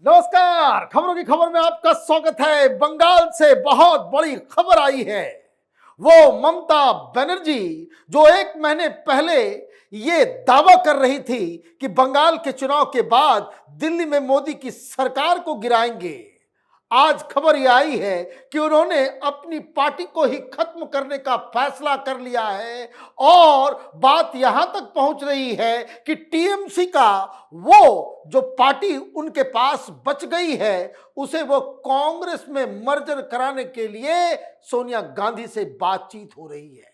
नमस्कार, खबरों की खबर में आपका स्वागत है। बंगाल से बहुत बड़ी खबर आई है। वो ममता बनर्जी जो 1 महीने पहले ये दावा कर रही थी कि बंगाल के चुनाव के बाद दिल्ली में मोदी की सरकार को गिराएंगे। आज खबर यह आई है कि उन्होंने अपनी पार्टी को ही खत्म करने का फैसला कर लिया है और बात यहां तक पहुंच रही है कि टीएमसी का वो जो पार्टी उनके पास बच गई है उसे वो कांग्रेस में मर्जर कराने के लिए सोनिया गांधी से बातचीत हो रही है।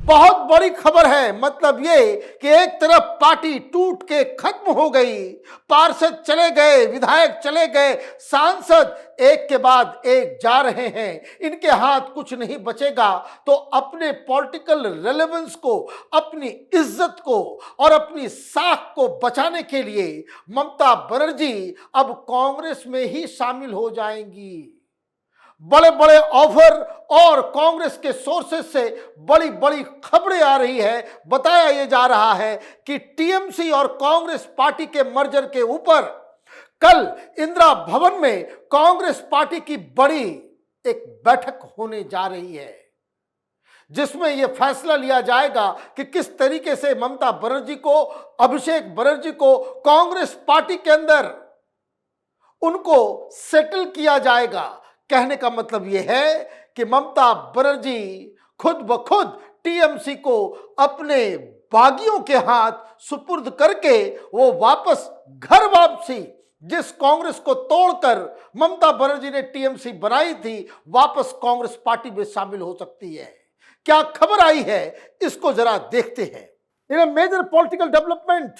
बहुत बड़ी खबर है। मतलब ये कि एक तरफ पार्टी टूट के खत्म हो गई, पार्षद चले गए, विधायक चले गए, सांसद एक के बाद एक जा रहे हैं, इनके हाथ कुछ नहीं बचेगा। तो अपने पॉलिटिकल रेलेवेंस को, अपनी इज्जत को और अपनी साख को बचाने के लिए ममता बनर्जी अब कांग्रेस में ही शामिल हो जाएंगी। बड़े बड़े ऑफर और कांग्रेस के सोर्सेस से बड़ी बड़ी खबरें आ रही है। बताया यह जा रहा है कि टीएमसी और कांग्रेस पार्टी के मर्जर के ऊपर कल इंदिरा भवन में कांग्रेस पार्टी की बड़ी एक बैठक होने जा रही है, जिसमें यह फैसला लिया जाएगा कि किस तरीके से ममता बनर्जी को, अभिषेक बनर्जी को कांग्रेस पार्टी के अंदर उनको सेटल किया जाएगा। कहने का मतलब यह है कि ममता बनर्जी खुद ब खुद टीएमसी को अपने बागियों के हाथ सुपुर्द करके वो वापस घर वापसी, जिस कांग्रेस को तोड़कर ममता बनर्जी ने टीएमसी बनाई थी, वापस कांग्रेस पार्टी में शामिल हो सकती है। क्या खबर आई है, इसको जरा देखते हैं। In a major political development,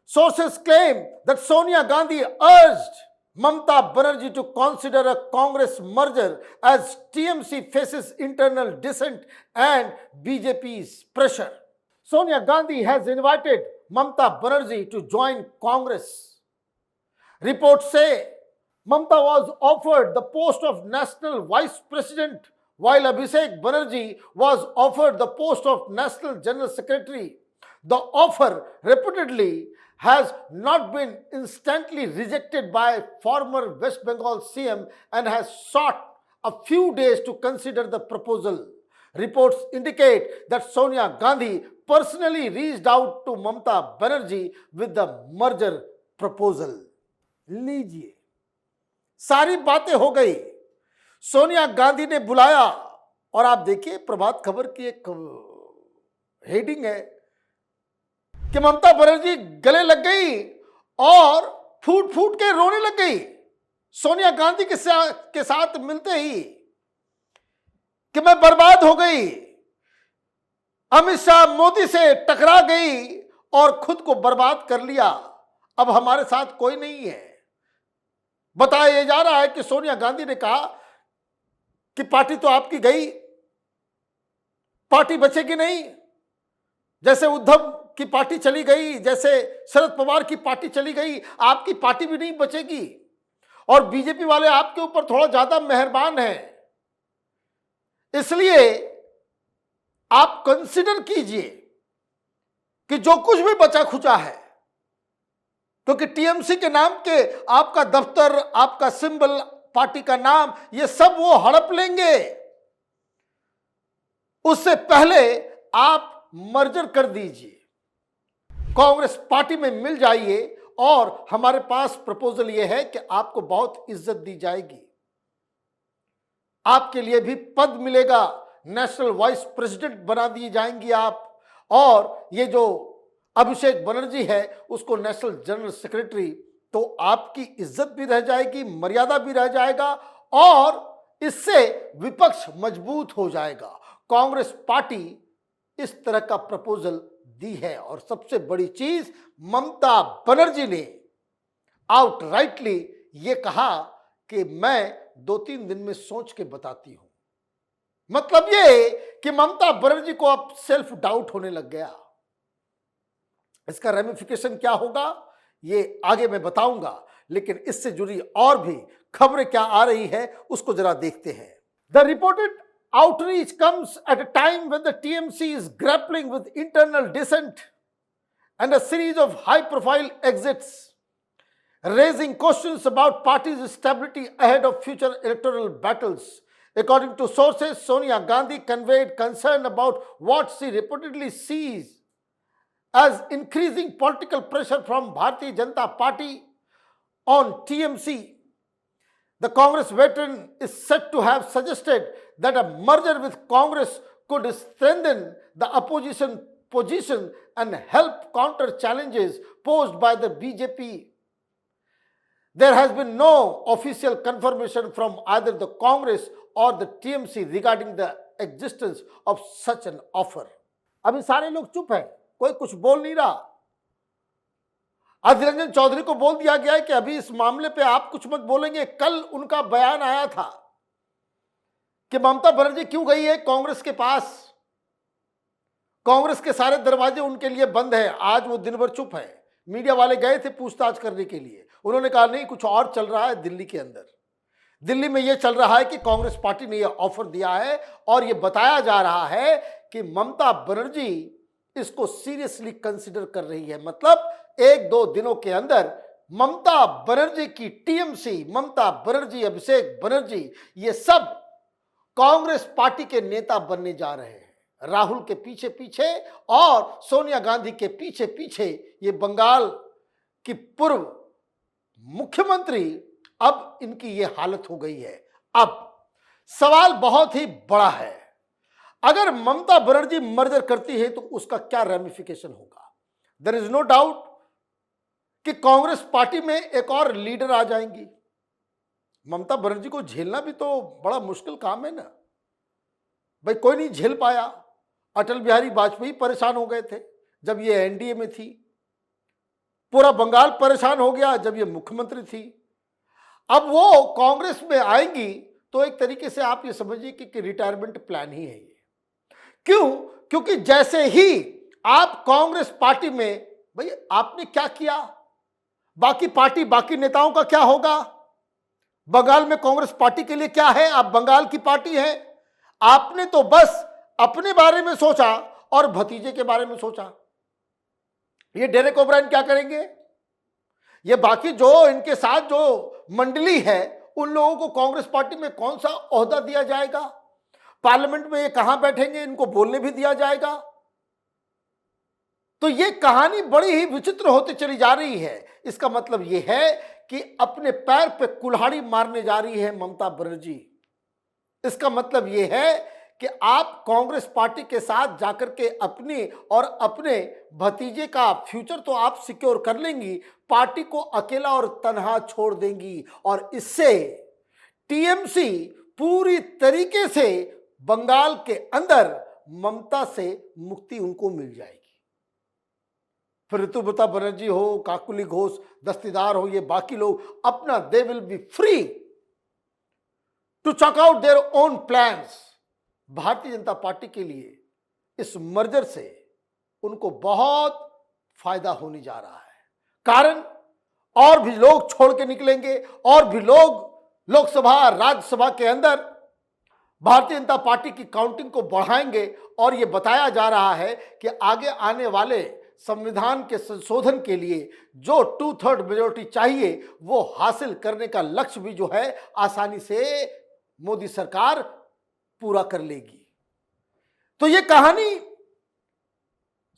sources claim that Sonia Gandhi urged Mamata Banerjee to consider a Congress merger as TMC faces internal dissent and BJP's pressure. Sonia Gandhi has invited Mamata Banerjee to join Congress. Reports say Mamata was offered the post of National Vice President while Abhishek Banerjee was offered the post of National General Secretary. The offer reportedly has not been instantly rejected by former West Bengal CM and has sought a few days to consider the proposal. Reports indicate that Sonia Gandhi personally reached out to Mamata Banerjee with the merger proposal. लीजिए, सारी बातें हो गई। सोनिया गांधी ने बुलाया और आप देखिए प्रभात खबर की एक हेडिंग है कि ममता बनर्जी गले लग गई और फूट फूट के रोने लग गई सोनिया गांधी के साथ मिलते ही कि मैं बर्बाद हो गई। अमित शाह मोदी से टकरा गई और खुद को बर्बाद कर लिया, अब हमारे साथ कोई नहीं है। बताया जा रहा है कि सोनिया गांधी ने कहा कि पार्टी तो आपकी गई, पार्टी बचेगी नहीं। जैसे उद्धव की पार्टी चली गई, जैसे शरद पवार की पार्टी चली गई, आपकी पार्टी भी नहीं बचेगी। और बीजेपी वाले आपके ऊपर थोड़ा ज्यादा मेहरबान हैं, इसलिए आप कंसिडर कीजिए कि जो कुछ भी बचा खुचा है, क्योंकि टीएमसी के नाम के आपका दफ्तर, आपका सिंबल, पार्टी का नाम, ये सब वो हड़प लेंगे। उससे पहले आप मर्जर कर दीजिए, कांग्रेस पार्टी में मिल जाइए और हमारे पास प्रपोजल यह है कि आपको बहुत इज्जत दी जाएगी, आपके लिए भी पद मिलेगा, नेशनल वाइस प्रेसिडेंट बना दिए जाएंगी आप, और ये जो अभिषेक बनर्जी है उसको नेशनल जनरल सेक्रेटरी। तो आपकी इज्जत भी रह जाएगी, मर्यादा भी रह जाएगा और इससे विपक्ष मजबूत हो जाएगा। कांग्रेस पार्टी इस तरह का प्रपोजल दी है और सबसे बड़ी चीज, ममता बनर्जी ने आउटराइटली ये कहा कि मैं 2-3 दिन में सोच के बताती हूं। मतलब ये कि ममता बनर्जी को अब सेल्फ डाउट होने लग गया। इसका रेमिफिकेशन क्या होगा ये आगे मैं बताऊंगा, लेकिन इससे जुड़ी और भी खबरें क्या आ रही है उसको जरा देखते हैं। The reported outreach comes at a time when the TMC is grappling with internal dissent and a series of high-profile exits. raising questions about party's stability ahead of future electoral battles. According to sources, Sonia Gandhi conveyed concern about what she reportedly sees as increasing political pressure from Bharatiya Janata Party on TMC. The Congress veteran is said to have suggested that a merger with Congress could strengthen the opposition position and help counter challenges posed by the BJP. There has been no official confirmation from either the Congress or the TMC regarding the existence of such an offer. अभी सारे लोग चुप हैं, कोई कुछ बोल नहीं रहा। अधीर रंजन चौधरी को बोल दिया गया है कि अभी इस मामले पे आप कुछ मत बोलेंगे। कल उनका बयान आया था कि ममता बनर्जी क्यों गई है कांग्रेस के पास, कांग्रेस के सारे दरवाजे उनके लिए बंद है। आज वो दिन भर चुप है। मीडिया वाले गए थे पूछताछ करने के लिए, उन्होंने कहा नहीं कुछ और चल रहा है दिल्ली के अंदर। दिल्ली में यह चल रहा है कि कांग्रेस पार्टी ने यह ऑफर दिया है और यह बताया जा रहा है कि ममता बनर्जी इसको सीरियसली कंसिडर कर रही है। मतलब एक दो दिनों के अंदर ममता बनर्जी की टीएमसी, ममता बनर्जी, अभिषेक बनर्जी, ये सब कांग्रेस पार्टी के नेता बनने जा रहे हैं। राहुल के पीछे पीछे और सोनिया गांधी के पीछे पीछे ये बंगाल की पूर्व मुख्यमंत्री, अब इनकी ये हालत हो गई है। अब सवाल बहुत ही बड़ा है, अगर ममता बनर्जी मर्जर करती है तो उसका क्या रेमिफिकेशन होगा। देयर इज नो डाउट कि कांग्रेस पार्टी में एक और लीडर आ जाएंगी। ममता बनर्जी को झेलना भी तो बड़ा मुश्किल काम है ना भाई, कोई नहीं झेल पाया। अटल बिहारी वाजपेयी परेशान हो गए थे जब ये एनडीए में थी, पूरा बंगाल परेशान हो गया जब ये मुख्यमंत्री थी। अब वो कांग्रेस में आएंगी तो एक तरीके से आप ये समझिए कि रिटायरमेंट प्लान ही है ये। क्यों? क्योंकि जैसे ही आप कांग्रेस पार्टी में, भाई आपने क्या किया, बाकी पार्टी, बाकी नेताओं का क्या होगा। बंगाल में कांग्रेस पार्टी के लिए क्या है, आप बंगाल की पार्टी है। आपने तो बस अपने बारे में सोचा और भतीजे के बारे में सोचा। ये डेरेक ओब्रायन क्या करेंगे, ये बाकी जो इनके साथ जो मंडली है उन लोगों को कांग्रेस पार्टी में कौन सा ओहदा दिया जाएगा, पार्लियामेंट में ये कहां बैठेंगे, इनको बोलने भी दिया जाएगा। तो ये कहानी बड़ी ही विचित्र होती चली जा रही है। इसका मतलब ये है कि अपने पैर पे कुल्हाड़ी मारने जा रही है ममता बनर्जी। इसका मतलब ये है कि आप कांग्रेस पार्टी के साथ जाकर के अपनी और अपने भतीजे का फ्यूचर तो आप सिक्योर कर लेंगी, पार्टी को अकेला और तन्हा छोड़ देंगी और इससे टीएमसी पूरी तरीके से बंगाल के अंदर ममता से मुक्ति उनको मिल जाएगी। फिर ऋतुव्रता बनर्जी हो, काकुली घोष, दस्तीदार हो, ये बाकी लोग अपना they will be free to check out their own plans. Bharatiya Janata party के लिए इस मर्जर से उनको बहुत फायदा होने जा रहा है। कारण और भी लोग छोड़ के निकलेंगे और भी लोग लोकसभा, राज्यसभा के अंदर भारतीय जनता पार्टी की काउंटिंग को बढ़ाएंगे और यह बताया जा रहा है कि आगे आने वाले संविधान के संशोधन के लिए जो 2/3 मेजोरिटी चाहिए वो हासिल करने का लक्ष्य भी जो है आसानी से मोदी सरकार पूरा कर लेगी। तो ये कहानी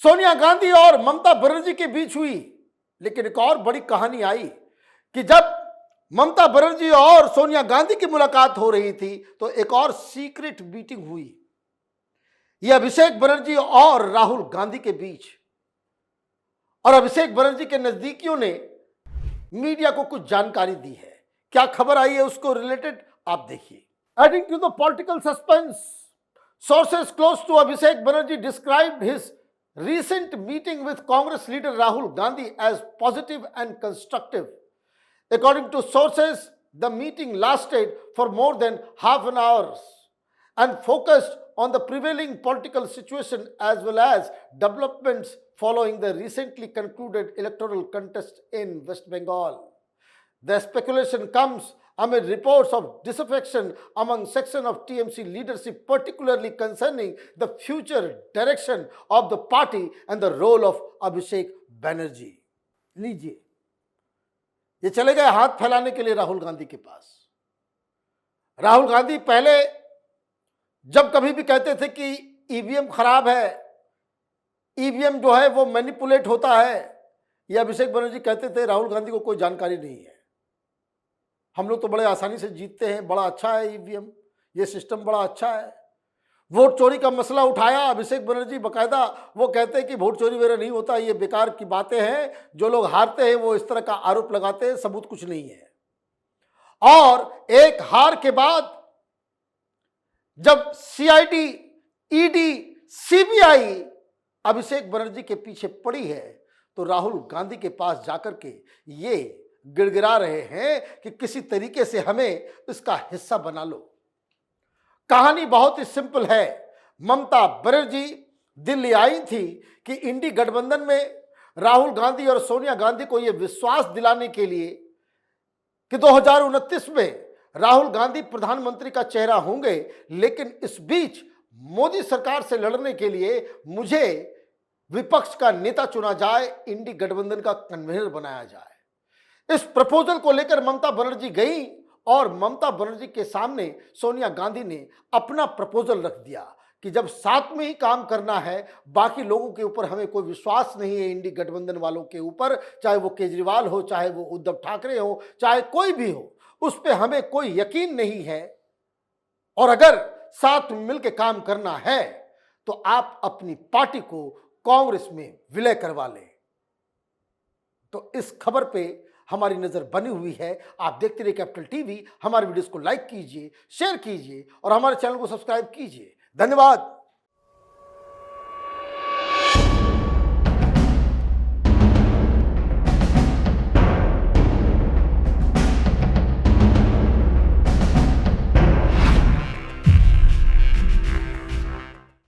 सोनिया गांधी और ममता बनर्जी के बीच हुई, लेकिन एक और बड़ी कहानी आई कि जब ममता बनर्जी और सोनिया गांधी की मुलाकात हो रही थी तो एक और सीक्रेट मीटिंग हुई, यह अभिषेक बनर्जी और राहुल गांधी के बीच। और अभिषेक बनर्जी के नजदीकियों ने मीडिया को कुछ जानकारी दी है। क्या खबर आई है उसको रिलेटेड आप देखिए। Adding to the political suspense, sources close to Abhishek Banerjee described his recent meeting with Congress leader Rahul Gandhi as positive and constructive. According to sources, the meeting lasted for more than half an hour and focused on the prevailing political situation as well as developments following the recently concluded electoral contest in West Bengal. The speculation comes amid reports of disaffection among section of TMC leadership, particularly concerning the future direction of the party and the role of Abhishek Banerjee. लीजिए, ये चले गए हाथ फैलाने के लिए राहुल गांधी के पास। राहुल गांधी पहले जब कभी भी कहते थे कि ईवीएम खराब है, ईवीएम जो है वो मैनिपुलेट होता है, ये अभिषेक बनर्जी कहते थे राहुल गांधी को कोई जानकारी नहीं है, हम लोग तो बड़े आसानी से जीतते हैं, बड़ा अच्छा है ईवीएम, ये सिस्टम बड़ा अच्छा है। वोट चोरी का मसला उठाया अभिषेक बनर्जी, बकायदा वो कहते हैं कि वोट चोरी वगैरह नहीं होता, ये बेकार की बातें हैं, जो लोग हारते हैं वो इस तरह का आरोप लगाते हैं, सबूत कुछ नहीं है। और एक हार के बाद जब CID, ED, CBI Abhishek Banerjee के पीछे पड़ी है, तो राहुल गांधी के पास जाकर के ये गिड़गिड़ा रहे हैं कि किसी तरीके से हमें इसका हिस्सा बना लो। कहानी बहुत ही सिंपल है। ममता बनर्जी दिल्ली आई थी कि इंडी गठबंधन में राहुल गांधी और सोनिया गांधी को यह विश्वास दिलाने के लिए कि 2029 में राहुल गांधी प्रधानमंत्री का चेहरा होंगे, लेकिन इस बीच मोदी सरकार से लड़ने के लिए मुझे विपक्ष का नेता चुना जाए, इंडी गठबंधन का कन्वीनर बनाया जाए। इस प्रपोजल को लेकर ममता बनर्जी गई और ममता बनर्जी के सामने सोनिया गांधी ने अपना प्रपोजल रख दिया कि जब साथ में ही काम करना है, बाकी लोगों के ऊपर हमें कोई विश्वास नहीं है, इंडी गठबंधन वालों के ऊपर, चाहे वो केजरीवाल हो, चाहे वो उद्धव ठाकरे हो, चाहे कोई भी हो, उस पर हमें कोई यकीन नहीं है, और अगर साथ मिलकर काम करना है तो आप अपनी पार्टी को कांग्रेस में विलय करवा लें। तो इस खबर पे हमारी नजर बनी हुई है। आप देखते रहिए कैपिटल टीवी। हमारे वीडियोस को लाइक कीजिए, शेयर कीजिए और हमारे चैनल को सब्सक्राइब कीजिए। धन्यवाद।